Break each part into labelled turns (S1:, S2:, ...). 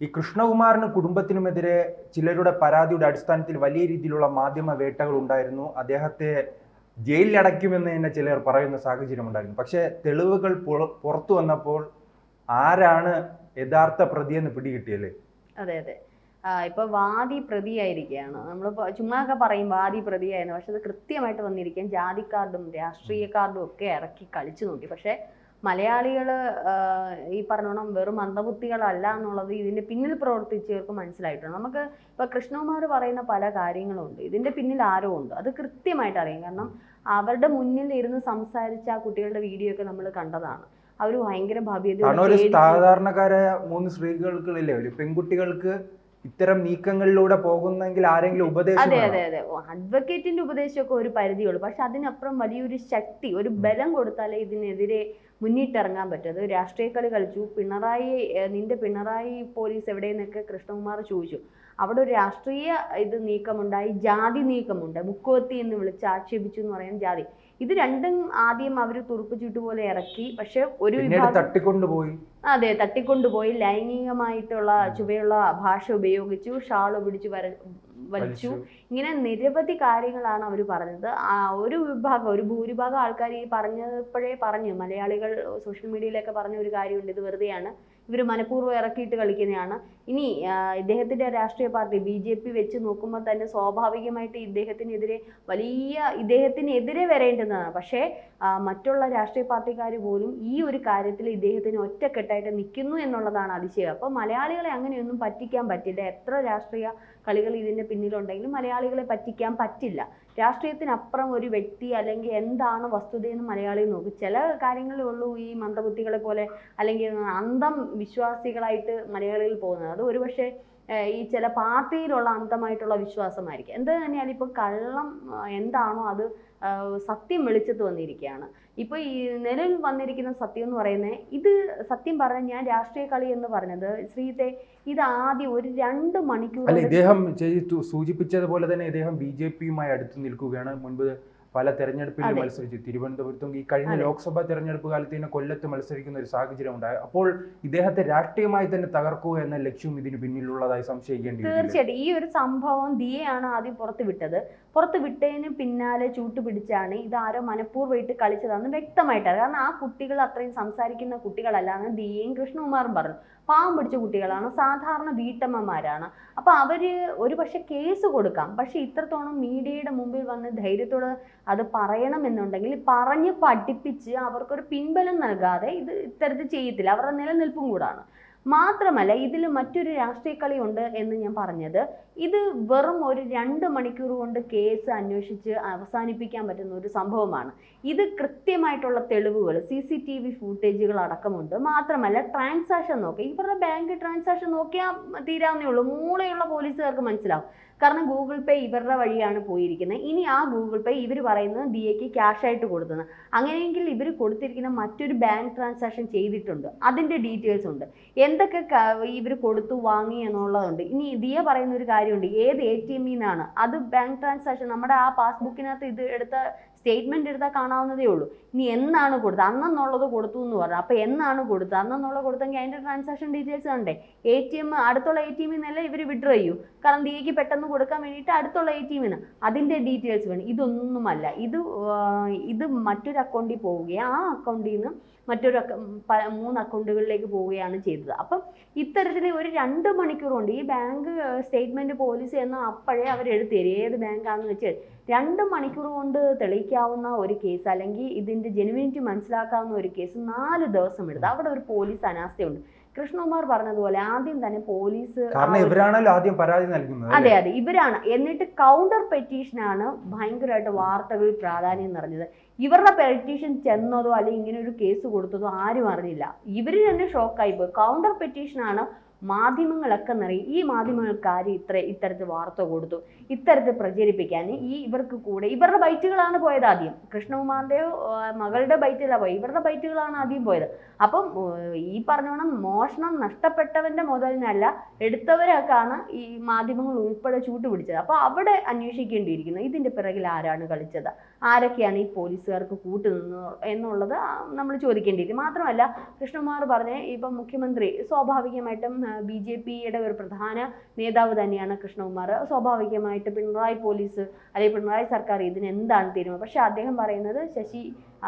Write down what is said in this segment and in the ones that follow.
S1: ഈ കൃഷ്ണകുമാറിന് കുടുംബത്തിനുമെതിരെ ചിലരുടെ പരാതിയുടെ അടിസ്ഥാനത്തിൽ വലിയ രീതിയിലുള്ള മാധ്യമ വേട്ടകൾ ഉണ്ടായിരുന്നു. അദ്ദേഹത്തെ ജയിലിലടയ്ക്കുമെന്ന് തന്നെ ചിലർ പറയുന്ന സാഹചര്യം ഉണ്ടായിരുന്നു. പക്ഷേ തെളിവുകൾ പുറത്തു വന്നപ്പോൾ ആരാണ് യഥാർത്ഥ പ്രതിയെന്ന് പിടികിട്ടിയല്ലേ?
S2: അതെ അതെ. ഇപ്പൊ വാദി പ്രതിയായിരിക്കുകയാണ്. നമ്മൾ ചുമ്മാ പറയും വാദി പ്രതിയായിരുന്നു, പക്ഷെ അത് കൃത്യമായിട്ട് വന്നിരിക്കുകയും ജാതി കാർഡും രാഷ്ട്രീയ കാർഡും ഒക്കെ ഇറക്കി കളിച്ചു നോക്കി. പക്ഷെ മലയാളികൾ ഈ പറഞ്ഞോണം വെറും മന്ദബുദ്ധികളല്ല എന്നുള്ളത് ഇതിന്റെ പിന്നിൽ പ്രവർത്തിച്ചവർക്ക് മനസ്സിലായിട്ടുണ്ട്. നമുക്ക് ഇപ്പൊ കൃഷ്ണകുമാർ പറയുന്ന പല കാര്യങ്ങളും ഉണ്ട്, ഇതിന്റെ പിന്നിൽ ആരോ ഉണ്ട്, അത് കൃത്യമായിട്ട് അറിയാം. കാരണം അവരുടെ മുന്നിൽ ഇരുന്ന് സംസാരിച്ച ആ കുട്ടികളുടെ വീഡിയോ ഒക്കെ നമ്മൾ കണ്ടതാണ്. അവർ ഭയങ്കര ഭവ്യത.
S1: സാധാരണക്കാരായ 3 സ്ത്രീകൾക്കില്ലേ, ഒരു പെൺകുട്ടികൾക്ക് ഇത്തരം നീക്കങ്ങളിലൂടെ പോകുന്നെങ്കിൽ ആരെങ്കിലും ഉപദേശം.
S2: അതെ അതെ അതെ, അഡ്വക്കേറ്റിന്റെ ഉപദേശമൊക്കെ ഒരു പരിധിയുള്ളൂ. പക്ഷെ അതിനപ്പുറം വലിയൊരു ശക്തി, ഒരു ബലം കൊടുത്താലേ ഇതിനെതിരെ മുന്നിട്ടിറങ്ങാൻ പറ്റും. അത് രാഷ്ട്രീയ കളി കളിച്ചു. നിന്റെ പിണറായി പോലീസ് എവിടെയെന്നൊക്കെ കൃഷ്ണകുമാർ ചോദിച്ചു. അവിടെ ഒരു രാഷ്ട്രീയ നീക്കമുണ്ടായി, ജാതി നീക്കമുണ്ട്. മുക്കോത്തി എന്ന് വിളിച്ച് ആക്ഷേപിച്ചു എന്ന് പറയാൻ ജാതി. ഇത് രണ്ടും ആദ്യം അവർ തുറുപ്പ് ചീട്ട് പോലെ ഇറക്കി. പക്ഷെ ഒരു
S1: തട്ടിക്കൊണ്ടുപോയി.
S2: അതെ, തട്ടിക്കൊണ്ടുപോയി. ലൈംഗികമായിട്ടുള്ള ചുവയുള്ള ഭാഷ ഉപയോഗിച്ചു, ഷാള് പിടിച്ചു വലിച്ചു. ഇങ്ങനെ നിരവധി കാര്യങ്ങളാണ് അവർ പറഞ്ഞത്. ഒരു ഭൂരിഭാഗം ആൾക്കാർ ഈ പറഞ്ഞപ്പോഴേ പറഞ്ഞു, മലയാളികൾ സോഷ്യൽ മീഡിയയിലൊക്കെ പറഞ്ഞ ഒരു കാര്യമുണ്ട്, ഇത് വെറുതെയാണ്, ഇവർ മനഃപൂർവ്വം ഇറക്കിയിട്ട് കളിക്കുന്നതാണ്. ഇനി ഇദ്ദേഹത്തിന്റെ രാഷ്ട്രീയ പാർട്ടി BJP വെച്ച് നോക്കുമ്പോൾ തന്നെ സ്വാഭാവികമായിട്ട് ഇദ്ദേഹത്തിനെതിരെ വരേണ്ടുന്നതാണ്. പക്ഷേ മറ്റുള്ള രാഷ്ട്രീയ പാർട്ടിക്കാർ പോലും ഈ ഒരു കാര്യത്തിൽ ഇദ്ദേഹത്തിന് ഒറ്റക്കെട്ടായിട്ട് നിൽക്കുന്നു എന്നുള്ളതാണ് അതിശയം. അപ്പോൾ മലയാളികളെ അങ്ങനെയൊന്നും പറ്റിക്കാൻ പറ്റില്ല. എത്ര രാഷ്ട്രീയ കളികൾ ഇതിന്റെ പിന്നിലുണ്ടെങ്കിലും മലയാളികളെ പറ്റിക്കാൻ പറ്റില്ല. രാഷ്ട്രീയത്തിനപ്പുറം ഒരു വ്യക്തി അല്ലെങ്കിൽ എന്താണ് വസ്തുതയെന്ന് മലയാളി നോക്കും. ചില കാര്യങ്ങളേ ഉള്ളൂ ഈ മന്ദബുദ്ധികളെ പോലെ അല്ലെങ്കിൽ അന്ധം വിശ്വാസികളായിട്ട് മലയാളികൾ പോകുന്നത്. അത് ഒരുപക്ഷെ ഈ ചില പാർട്ടിയിലുള്ള അന്ധമായിട്ടുള്ള വിശ്വാസമായിരിക്കും. എന്ത് തന്നെയാലും ഇപ്പോൾ കള്ളം എന്താണോ അത് സത്യം വെളിച്ചത്ത് വന്നിരിക്കുകയാണ്. ഇപ്പൊ ഈ നിലവിൽ വന്നിരിക്കുന്ന സത്യം എന്ന് പറയുന്നത്, ഇത് സത്യം പറഞ്ഞാൽ ഞാൻ രാഷ്ട്രീയ കളി എന്ന് പറഞ്ഞത് ശ്രീത്തെ, ഇത് ആദ്യം ഒരു 2 മണിക്കൂർ
S1: ഇദ്ദേഹം സൂചിപ്പിച്ചതുപോലെ തന്നെ ഇദ്ദേഹം BJPയുമായി അടുത്ത് നിൽക്കുകയാണ്. മുൻപ് പല തെരഞ്ഞെടുപ്പിൽ മത്സരിച്ചു. തിരുവനന്തപുരത്തും ഈ കഴിഞ്ഞ ലോക്സഭാ തെരഞ്ഞെടുപ്പ് കാലത്ത് തന്നെ കൊല്ലത്ത് മത്സരിക്കുന്ന ഒരു സാഹചര്യം ഉണ്ടായി. അപ്പോൾ ഇദ്ദേഹത്തെ രാഷ്ട്രീയമായി തന്നെ തകർക്കുക എന്ന ലക്ഷ്യം ഇതിന് പിന്നിലുള്ളതായി സംശയിക്കേണ്ടി.
S2: തീർച്ചയായിട്ടും ഈ ഒരു സംഭവം ദിയയാണ് ആദ്യം പുറത്തുവിട്ടത്. പുറത്തുവിട്ടതിന് പിന്നാലെ ചൂട്ടുപിടിച്ചാണ് ഇതാരോ മനഃപൂർവ്വമായിട്ട് കളിച്ചതാണെന്ന് വ്യക്തമായിട്ടാണ്. കാരണം ആ കുട്ടികൾ അത്രയും സംസാരിക്കുന്ന കുട്ടികളല്ലാന്ന് ദിയയും കൃഷ്ണകുമാറും പറഞ്ഞു. പാവം പിടിച്ച കുട്ടികളാണ്, സാധാരണ വീട്ടമ്മമാരാണ്. അപ്പൊ അവര് ഒരു പക്ഷെ കേസ് കൊടുക്കാം. പക്ഷെ ഇത്രത്തോളം മീഡിയയുടെ മുമ്പിൽ വന്ന് ധൈര്യത്തോടെ അത് പറയണമെന്നുണ്ടെങ്കിൽ പറഞ്ഞ് പഠിപ്പിച്ച് അവർക്കൊരു പിൻബലം നൽകാതെ ഇത് ഇത്തരത്തിൽ ചെയ്യത്തില്ല. അവരുടെ നിലനിൽപ്പും കൂടാണ്. മാത്രമല്ല ഇതിൽ മറ്റൊരു രാഷ്ട്രീയ കളി ഉണ്ട് എന്ന് ഞാൻ പറഞ്ഞത്, ഇത് വെറും ഒരു 2 മണിക്കൂർ കൊണ്ട് കേസ് അന്വേഷിച്ച് അവസാനിപ്പിക്കാൻ പറ്റുന്ന ഒരു സംഭവമാണ്. ഇത് കൃത്യമായിട്ടുള്ള തെളിവുകൾ, CCTV ഫൂട്ടേജുകൾ അടക്കമുണ്ട്. മാത്രമല്ല ട്രാൻസാക്ഷൻ നോക്കുക, ഇവരുടെ ബാങ്ക് ട്രാൻസാക്ഷൻ നോക്കിയാൽ തീരാവുന്നേ ഉള്ളൂ. മൂളയുള്ള പോലീസുകാർക്ക് മനസ്സിലാവും. കാരണം ഗൂഗിൾ പേ ഇവരുടെ വഴിയാണ് പോയിരിക്കുന്നത്. ഇനി ആ ഗൂഗിൾ പേ ഇവർ പറയുന്നത് ദിയയ്ക്ക് ക്യാഷ് ആയിട്ട് കൊടുത്തത്. അങ്ങനെയെങ്കിൽ ഇവർ കൊടുത്തിരിക്കുന്ന മറ്റൊരു ബാങ്ക് ട്രാൻസാക്ഷൻ ചെയ്തിട്ടുണ്ട്, അതിൻ്റെ ഡീറ്റെയിൽസ് ഉണ്ട്. എന്തൊക്കെ ഇവർ കൊടുത്തു വാങ്ങി എന്നുള്ളതുണ്ട്. ഇനി ദിയ പറയുന്ന ഒരു കാര്യമുണ്ട്, ഏത് ATM-ൽ നിന്നാണ് അത് ബാങ്ക് ട്രാൻസാക്ഷൻ, നമ്മുടെ ആ പാസ്ബുക്കിനകത്ത് ഇത് എടുത്ത സ്റ്റേറ്റ്മെന്റ് എടുത്താൽ കാണാവുന്നതേ ഉള്ളൂ. ഇനി എന്നാണ് കൊടുത്തത്, അന്നെന്നുള്ളത് കൊടുത്തു എന്ന് പറഞ്ഞു. അപ്പോൾ എന്നാണ് കൊടുത്തത്, അന്നെന്നുള്ളത് കൊടുത്തെങ്കിൽ അതിൻ്റെ ട്രാൻസാക്ഷൻ ഡീറ്റെയിൽസ് കണ്ടേ. അടുത്തുള്ള ATM-ൽ നിന്നല്ല ഇവർ വിഡ്രോ ചെയ്യൂ. കാരണം ദിയയ്ക്ക് പെട്ടെന്ന് കൊടുക്കാൻ വേണ്ടിയിട്ട് അടുത്തുള്ള ATM-ന് അതിൻ്റെ ഡീറ്റെയിൽസ് വേണം. ഇതൊന്നുമല്ല, ഇത് മറ്റൊരു അക്കൗണ്ടിൽ പോവുകയും ആ അക്കൗണ്ടിൽ നിന്ന് മറ്റൊരു 3 അക്കൗണ്ടുകളിലേക്ക് പോവുകയാണ് ചെയ്തത്. അപ്പം ഇത്തരത്തിൽ ഒരു 2 മണിക്കൂർ കൊണ്ട് ഈ ബാങ്ക് സ്റ്റേറ്റ്മെന്റ് പോലീസ് എന്ന അപ്പോഴേ അവരെടുത്ത് തരും, ഏത് ബാങ്കാണെന്ന് വെച്ചാൽ 2 മണിക്കൂർ കൊണ്ട് തെളിയിക്കാവുന്ന ഒരു കേസ് അല്ലെങ്കിൽ ഇതിന്റെ ജെനുവിനിറ്റി മനസ്സിലാക്കാവുന്ന ഒരു കേസ് 4 ദിവസം എടുത്ത്. അവിടെ ഒരു പോലീസ് അനാസ്ഥയുണ്ട്. കൃഷ്ണകുമാർ പറഞ്ഞതുപോലെ ആദ്യം തന്നെ പോലീസ്,
S1: ഇവരാണല്ലോ ആദ്യം പരാതി നൽകുന്നത്.
S2: അതെ അതെ, ഇവരാണ്. എന്നിട്ട് കൗണ്ടർ പെറ്റീഷനാണ് ഭയങ്കരമായിട്ട് വാർത്തകളിൽ പ്രാധാന്യം നിറഞ്ഞത്. ഇവരുടെ പെറ്റീഷൻ ചെന്നതോ അല്ലെങ്കിൽ ഇങ്ങനെ ഒരു കേസ് കൊടുത്തതോ ആരും അറിഞ്ഞില്ല. ഇവര് തന്നെ ഷോക്കായി പോയി. കൗണ്ടർ പെറ്റീഷനാണ് മാധ്യമങ്ങളൊക്കെ നിറയും. ഈ മാധ്യമങ്ങൾക്കാർ ഇത്തരത്തിൽ വാർത്ത കൊടുത്തു, ഇത്തരത്തിൽ പ്രചരിപ്പിക്കാൻ ഇവർക്ക് കൂടെ ഇവരുടെ ബൈറ്റുകളാണ് പോയത് ആദ്യം. കൃഷ്ണകുമാറിൻ്റെയോ മകളുടെ ബൈറ്റിലാണ് പോയത്, ഇവരുടെ ബൈറ്റുകളാണ് ആദ്യം പോയത്. അപ്പം ഈ പറഞ്ഞോണം മോഷണം നഷ്ടപ്പെട്ടവന്റെ മുതലിനല്ല, എടുത്തവരൊക്കെയാണ് ഈ മാധ്യമങ്ങൾ ഉൾപ്പെടെ ചൂട്ടുപിടിച്ചത്. അപ്പോൾ അവിടെ അന്വേഷിക്കേണ്ടിയിരിക്കുന്നു ഇതിന്റെ പിറകിൽ ആരാണ് കളിച്ചത്. ആരൊക്കെയാണ് ഈ പോലീസുകാർക്ക് കൂട്ടുനിന്നത് എന്നുള്ളത് നമ്മൾ ചോദിക്കേണ്ടിയിരിക്കും. മാത്രമല്ല കൃഷ്ണകുമാർ പറഞ്ഞ ഇപ്പം മുഖ്യമന്ത്രി സ്വാഭാവികമായിട്ടും BJPയുടെ ഒരു പ്രധാന നേതാവ് തന്നെയാണ് കൃഷ്ണകുമാർ. സ്വാഭാവികമായിട്ട് പിണറായി പോലീസ് അല്ലെങ്കിൽ പിണറായി സർക്കാർ ഇതിന് എന്താണ് തീരുമാനം? പക്ഷെ അദ്ദേഹം പറയുന്നത് ശശി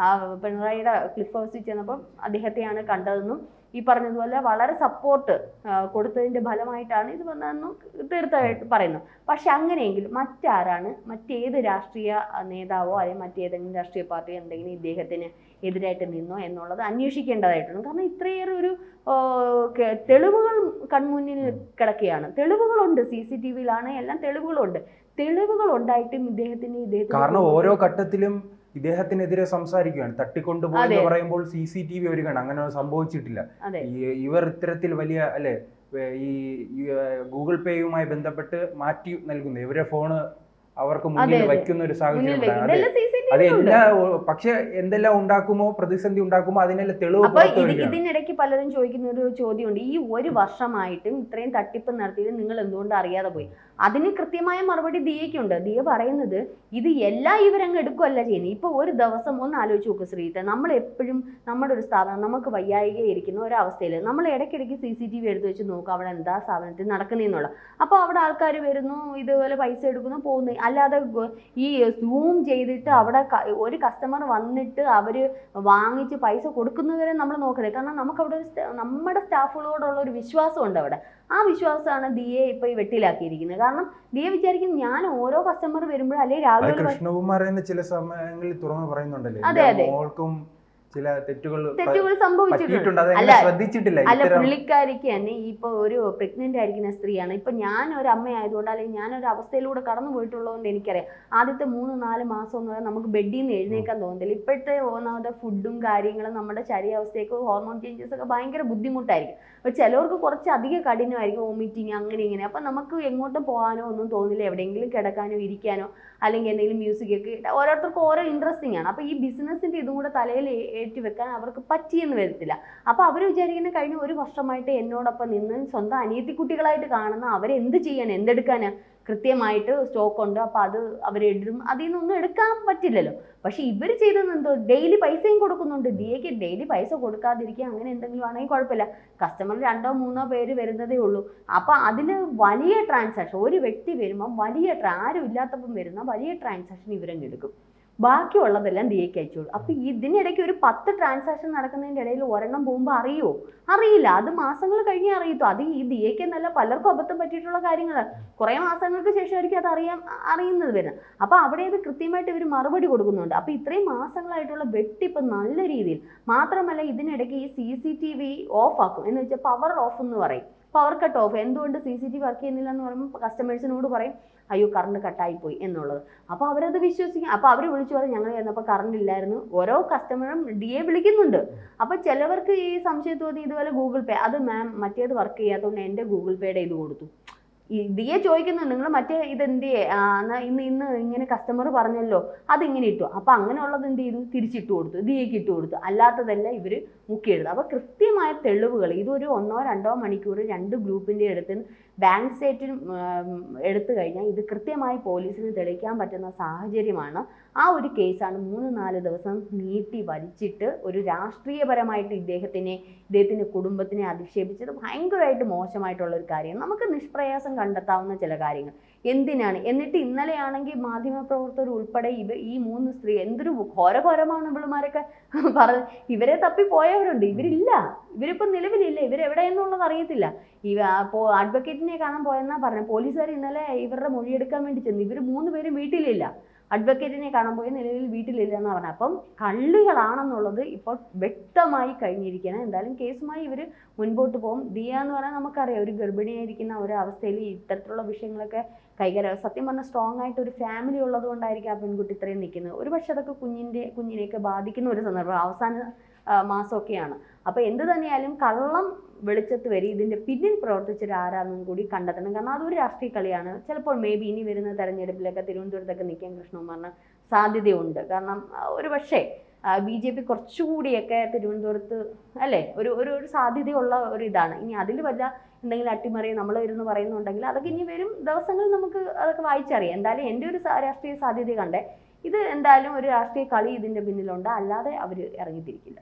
S2: പിണറായിയുടെ ക്ലിഫ് ഹൗസിൽ ചെന്നപ്പം അദ്ദേഹത്തെയാണ് കണ്ടതെന്നും ഈ പറഞ്ഞതുപോലെ വളരെ സപ്പോർട്ട് കൊടുത്തതിൻ്റെ ഫലമായിട്ടാണ് ഇത് വന്നതെന്നും തീർച്ചയായിട്ടും പറയുന്നു. പക്ഷെ അങ്ങനെയെങ്കിൽ മറ്റേത് രാഷ്ട്രീയ നേതാവോ അല്ലെങ്കിൽ മറ്റേതെങ്കിലും രാഷ്ട്രീയ പാർട്ടിയോ എന്തെങ്കിലും ഇദ്ദേഹത്തിന് എതിരായിട്ട് നിന്നോ എന്നുള്ളത് അന്വേഷിക്കേണ്ടതായിട്ടുണ്ട്. കാരണം ഇത്രയേറെ ഒരു തെളിവുകൾ കൺമുന്നിൽ കിടക്കുകയാണ്. തെളിവുകളുണ്ട്, CCTVയിലാണ്, എല്ലാം തെളിവുകളുണ്ട്. തെളിവുകൾ ഉണ്ടായിട്ടും ഇദ്ദേഹത്തിന്
S1: കാരണം ഓരോ ഘട്ടത്തിലും ഇദ്ദേഹത്തിനെതിരെ സംസാരിക്കുകയാണ്. തട്ടിക്കൊണ്ടുപോയി പറയുമ്പോൾ CCTV ഒരുങ്ങണം, അങ്ങനെ സംഭവിച്ചിട്ടില്ല. ഇവർ ഇത്തരത്തിൽ വലിയ അല്ലെ ഈ ഗൂഗിൾ പേയുമായി ബന്ധപ്പെട്ട് മാറ്റി നൽകുന്നു, ഇവരെ ഫോണ് അവർക്ക് മുന്നിൽ വയ്ക്കുന്ന ഒരു സാഹചര്യം. പക്ഷെ എന്തെല്ലാം ഉണ്ടാക്കുമോ, പ്രതിസന്ധി ഉണ്ടാക്കുമോ അതിനെല്ലാം തെളിവ്.
S2: ഇതിനിടയ്ക്ക് പലരും ചോദിക്കുന്ന ഒരു ചോദ്യമുണ്ട്, ഈ ഒരു വർഷമായിട്ടും ഇത്രയും തട്ടിപ്പ് നടത്തിയത് നിങ്ങൾ എന്തുകൊണ്ട് അറിയാതെ പോയി? അതിന് കൃത്യമായ മറുപടി ദിയയ്ക്കുണ്ട്. ദിയ പറയുന്നത് ഇത് എല്ലാ ഇവരങ്ങ് എടുക്കുകയല്ല ചെയ്യുന്നത്. ഇപ്പൊ ഒരു ദിവസം ഒന്ന് ആലോചിച്ച് നോക്ക് ശ്രീത്തെ, നമ്മൾ എപ്പോഴും നമ്മുടെ ഒരു സ്ഥാപനം നമുക്ക് വയ്യായിക ഇരിക്കുന്ന ഒരവസ്ഥയിൽ നമ്മൾ ഇടയ്ക്കിടയ്ക്ക് CCTV എടുത്ത് വെച്ച് നോക്കുക അവിടെ എന്താ സ്ഥാപനത്തിൽ നടക്കുന്നതെന്നുള്ള. അപ്പോൾ അവിടെ ആൾക്കാർ വരുന്നു, ഇതുപോലെ പൈസ എടുക്കുന്നു, പോകുന്നു. അല്ലാതെ ഈ സൂം ചെയ്തിട്ട് അവിടെ ഒരു കസ്റ്റമർ വന്നിട്ട് അവർ വാങ്ങിച്ച് പൈസ കൊടുക്കുന്നവരെ നമ്മൾ നോക്കരുത്. കാരണം നമുക്കവിടെ നമ്മുടെ സ്റ്റാഫുകളോടുള്ള ഒരു വിശ്വാസമുണ്ട് അവിടെ. ആ വിശ്വാസമാണ് ദിയെ ഇപ്പൊ ഈ വെട്ടിലാക്കിയിരിക്കുന്നത്. കാരണം ദിയെ വിചാരിക്കും ഞാൻ ഓരോ കസ്റ്റമർ വരുമ്പോഴും അല്ലെങ്കിൽ രാവിലെ
S1: കൃഷ്ണകുമാർ ചില സമയങ്ങളിൽ തുറന്നു പറയുന്നുണ്ടല്ലേ, ചില തെറ്റുകൾ
S2: സംഭവിച്ചിട്ടുണ്ട്. അല്ല, പുള്ളിക്കാരിക്ക് തന്നെ ഇപ്പൊ ഒരു പ്രഗ്നന്റ് ആയിരിക്കുന്ന സ്ത്രീയാണ്. ഇപ്പൊ ഞാൻ ഒരു അമ്മയായതുകൊണ്ട് അല്ലെങ്കിൽ ഞാനൊരു അവസ്ഥയിലൂടെ കടന്നു പോയിട്ടുള്ളതുകൊണ്ട് എനിക്കറിയാം. ആദ്യത്തെ 3-4 മാസം എന്ന് പറഞ്ഞാൽ നമുക്ക് ബെഡിൽ നിന്ന് എഴുന്നേക്കാൻ തോന്നുന്നില്ല. ഇപ്പോഴത്തെ ഒന്നാമത്തെ ഫുഡും കാര്യങ്ങളും നമ്മുടെ ശരീരാവസ്ഥയൊക്കെ ഹോർമോൺ ചേഞ്ചസ് ഒക്കെ ഭയങ്കര ബുദ്ധിമുട്ടായിരിക്കും. അപ്പോൾ ചിലവർക്ക് കുറച്ച് അധികം കഠിനമായിരിക്കും, വോമിറ്റിങ് അങ്ങനെ ഇങ്ങനെ. അപ്പം നമുക്ക് എങ്ങോട്ടും പോകാനോ ഒന്നും തോന്നില്ല, എവിടെയെങ്കിലും കിടക്കാനോ ഇരിക്കാനോ അല്ലെങ്കിൽ എന്തെങ്കിലും മ്യൂസിക് ഒക്കെ ഓരോരുത്തർക്കും ഓരോ ഇൻട്രസ്റ്റിംഗ് ആണ്. അപ്പോൾ ഈ ബിസിനസ്സിൻ്റെ ഇതും കൂടെ തലയിൽ ഏറ്റുവെക്കാൻ അവർക്ക് പറ്റിയെന്ന് വരത്തില്ല. അപ്പോൾ അവർ വിചാരിക്കുന്ന കഴിഞ്ഞ ഒരു വർഷമായിട്ട് എന്നോടൊപ്പം നിന്ന് സ്വന്തം അനിയത്തിക്കുട്ടികളായിട്ട് കാണുന്ന അവരെന്ത് ചെയ്യാൻ, എന്തെടുക്കാനാ? കൃത്യമായിട്ട് സ്റ്റോക്ക് ഉണ്ട്, അപ്പോൾ അത് അവരെടുക്കും, അതിൽ നിന്നൊന്നും എടുക്കാൻ പറ്റില്ലല്ലോ. പക്ഷെ ഇവർ ചെയ്തത് എന്തോ, ഡെയിലി പൈസയും കൊടുക്കുന്നുണ്ട്. ദിയയ്ക്ക് ഡെയിലി പൈസ കൊടുക്കാതിരിക്കുക അങ്ങനെ എന്തെങ്കിലും ആണെങ്കിൽ കുഴപ്പമില്ല. കസ്റ്റമർ 2-3 പേര് വരുന്നതേ ഉള്ളൂ. അപ്പോൾ അതിൽ വലിയ ട്രാൻസാക്ഷൻ, ഒരു വ്യക്തി വരുമ്പം ആരും ഇല്ലാത്തപ്പം വരുന്ന വലിയ ട്രാൻസാക്ഷൻ ഇവരങ്ങ് എടുക്കും. ബാക്കിയുള്ളതെല്ലാം ദിയയ്ക്ക് അയച്ചോളൂ. അപ്പോൾ ഇതിനിടയ്ക്ക് ഒരു 10 ട്രാൻസാക്ഷൻ നടക്കുന്നതിൻ്റെ ഇടയിൽ ഒരെണ്ണം പോകുമ്പോൾ അറിയില്ല. അത് മാസങ്ങൾ കഴിഞ്ഞേ അറിയത്തോ. അത് ഈ ദിയയ്ക്ക് എന്നല്ല, പലർക്കും അബദ്ധം പറ്റിയിട്ടുള്ള കാര്യങ്ങളാണ്. കുറേ മാസങ്ങൾക്ക് ശേഷമായിരിക്കും അത് അറിയുന്നത് വരുന്നത്. അപ്പോൾ അവിടെ ഇത് കൃത്യമായിട്ട് ഇവർ മറുപടി കൊടുക്കുന്നുണ്ട്. അപ്പോൾ ഇത്രയും മാസങ്ങളായിട്ടുള്ള വെട്ടിപ്പ് നല്ല രീതിയിൽ. മാത്രമല്ല ഇതിനിടയ്ക്ക് ഈ CCTV ഓഫ് ആക്കും, എന്ന് വെച്ചാൽ പവർ ഓഫ് എന്ന് പറയും, പവർ കട്ട് ഓഫ്. എന്തുകൊണ്ട് CCTV വർക്ക് ചെയ്യുന്നില്ല എന്ന് പറയുമ്പോൾ കസ്റ്റമേഴ്സിനോട് പറയും അയ്യോ കറണ്ട് കട്ടായിപ്പോയി എന്നുള്ളത്. അപ്പോൾ അവരത് വിശ്വസിക്കും. അപ്പോൾ അവർ വിളിച്ചു പറയും ഞങ്ങൾ ചെന്നപ്പോൾ കറണ്ട് ഇല്ലായിരുന്നു. ഓരോ കസ്റ്റമറും DA വിളിക്കുന്നുണ്ട്. അപ്പോൾ ചിലവർക്ക് ഈ സംശയം തോന്നി ഇതുപോലെ ഗൂഗിൾ പേ, അത് മാം മറ്റേത് വർക്ക് ചെയ്യാത്തതുകൊണ്ട് എൻ്റെ ഗൂഗിൾ പേയുടെ ഇത് കൊടുത്തു. ദിയെ ചോദിക്കുന്നുണ്ട് നിങ്ങൾ മറ്റേ ഇതെന്തിയെ ഇന്ന് ഇങ്ങനെ കസ്റ്റമർ പറഞ്ഞല്ലോ അതിങ്ങനെ ഇട്ടു. അപ്പോൾ അങ്ങനെയുള്ളത് എന്ത് ചെയ്തു, തിരിച്ചിട്ട് കൊടുത്തു, ദിയയ്ക്ക് ഇട്ട് കൊടുത്തു. അല്ലാത്തതെല്ലാം ഇവർ മുക്കിയെടുത്തു. അപ്പോൾ കൃത്യമായ തെളിവുകൾ, ഇതൊരു 1-2 മണിക്കൂർ 2 ഗ്രൂപ്പിൻ്റെ അടുത്ത് ബാങ്ക് സ്റ്റേറ്റിനും എടുത്തു കഴിഞ്ഞാൽ ഇത് കൃത്യമായി പോലീസിന് തെളിയിക്കാൻ പറ്റുന്ന സാഹചര്യമാണ്. ആ ഒരു കേസാണ് 3-4 ദിവസം നീട്ടി വലിച്ചിട്ട് ഒരു രാഷ്ട്രീയപരമായിട്ട് ഇദ്ദേഹത്തിൻ്റെ കുടുംബത്തിനെ അധിക്ഷേപിച്ചത് ഭയങ്കരമായിട്ട് മോശമായിട്ടുള്ള ഒരു കാര്യം. നമുക്ക് നിഷ്പ്രയാസം കണ്ടെത്താവുന്ന ചില കാര്യങ്ങൾ എന്തിനാണ്. എന്നിട്ട് ഇന്നലെയാണെങ്കിൽ മാധ്യമപ്രവർത്തകർ ഉൾപ്പെടെ ഈ 3 സ്ത്രീ എന്തൊരു ഘോരഘോരമാണ് ഇവളുമാരൊക്കെ പറഞ്ഞ് ഇവരെ തപ്പിപ്പോയവരുണ്ട്. ഇവരിപ്പോൾ നിലവിലില്ല, ഇവരെവിടെയെന്നുള്ളത് അറിയത്തില്ല. അഡ്വക്കേറ്റിനെ കാണാൻ പോയെന്നാ പറഞ്ഞത്. പോലീസുകാർ ഇന്നലെ ഇവരുടെ മൊഴിയെടുക്കാൻ വേണ്ടി ചെന്നു. ഇവർ 3 പേരും വീട്ടിലില്ല. അഡ്വക്കേറ്റിനെ കാണാൻ പോയി, നിലവിൽ വീട്ടിലില്ല എന്ന് പറഞ്ഞത്. അപ്പം കള്ളികളാണെന്നുള്ളത് ഇപ്പോൾ വ്യക്തമായി കഴിഞ്ഞിരിക്കുകയാണ്. എന്തായാലും കേസുമായി ഇവർ മുൻപോട്ട് പോകും. ദിയ എന്ന് പറഞ്ഞാൽ നമുക്കറിയാം, ഒരു ഗർഭിണിയായിരിക്കുന്ന ഒരു അവസ്ഥയിൽ ഇത്തരത്തിലുള്ള വിഷയങ്ങളൊക്കെ കൈകാര്യം, സത്യം പറഞ്ഞാൽ സ്ട്രോങ് ആയിട്ട് ഒരു ഫാമിലി ഉള്ളത് കൊണ്ടായിരിക്കും ആ പെൺകുട്ടി ഇത്രയും നിൽക്കുന്നത്. ഒരു പക്ഷെ അതൊക്കെ കുഞ്ഞിനെയൊക്കെ ബാധിക്കുന്ന ഒരു സന്ദർഭം അവസാന മാസമൊക്കെയാണ്. അപ്പോൾ എന്ത് തന്നെയായാലും കള്ളം വെളിച്ചത്ത് വരി ഇതിൻ്റെ പിന്നിൽ പ്രവർത്തിച്ചൊരു ആരാന്നും കൂടി കണ്ടെത്തണം. കാരണം അതൊരു രാഷ്ട്രീയ കളിയാണ്. ചിലപ്പോൾ ഇനി വരുന്ന തെരഞ്ഞെടുപ്പിലൊക്കെ തിരുവനന്തപുരത്തൊക്കെ നിൽക്കാൻ കൃഷ്ണകുമാറിന് സാധ്യതയുണ്ട്. കാരണം ഒരു പക്ഷേ BJP കുറച്ചുകൂടിയൊക്കെ തിരുവനന്തപുരത്ത് അല്ലേ ഒരു സാധ്യതയുള്ള ഒരു ഇതാണ്. ഇനി അതിൽ വല്ല എന്തെങ്കിലും അട്ടിമറി നമ്മൾ ഇരുന്ന് പറയുന്നുണ്ടെങ്കിൽ അതൊക്കെ ഇനി വരും ദിവസങ്ങളിൽ നമുക്ക് അതൊക്കെ വായിച്ചറിയാം. എന്തായാലും എൻ്റെ ഒരു രാഷ്ട്രീയ സാധ്യത കണ്ടേ ഇത് എന്തായാലും ഒരു രാഷ്ട്രീയ കളി ഇതിന്റെ പിന്നിലുണ്ട്, അല്ലാതെ അവർ ഇറങ്ങിത്തിരിക്കില്ല.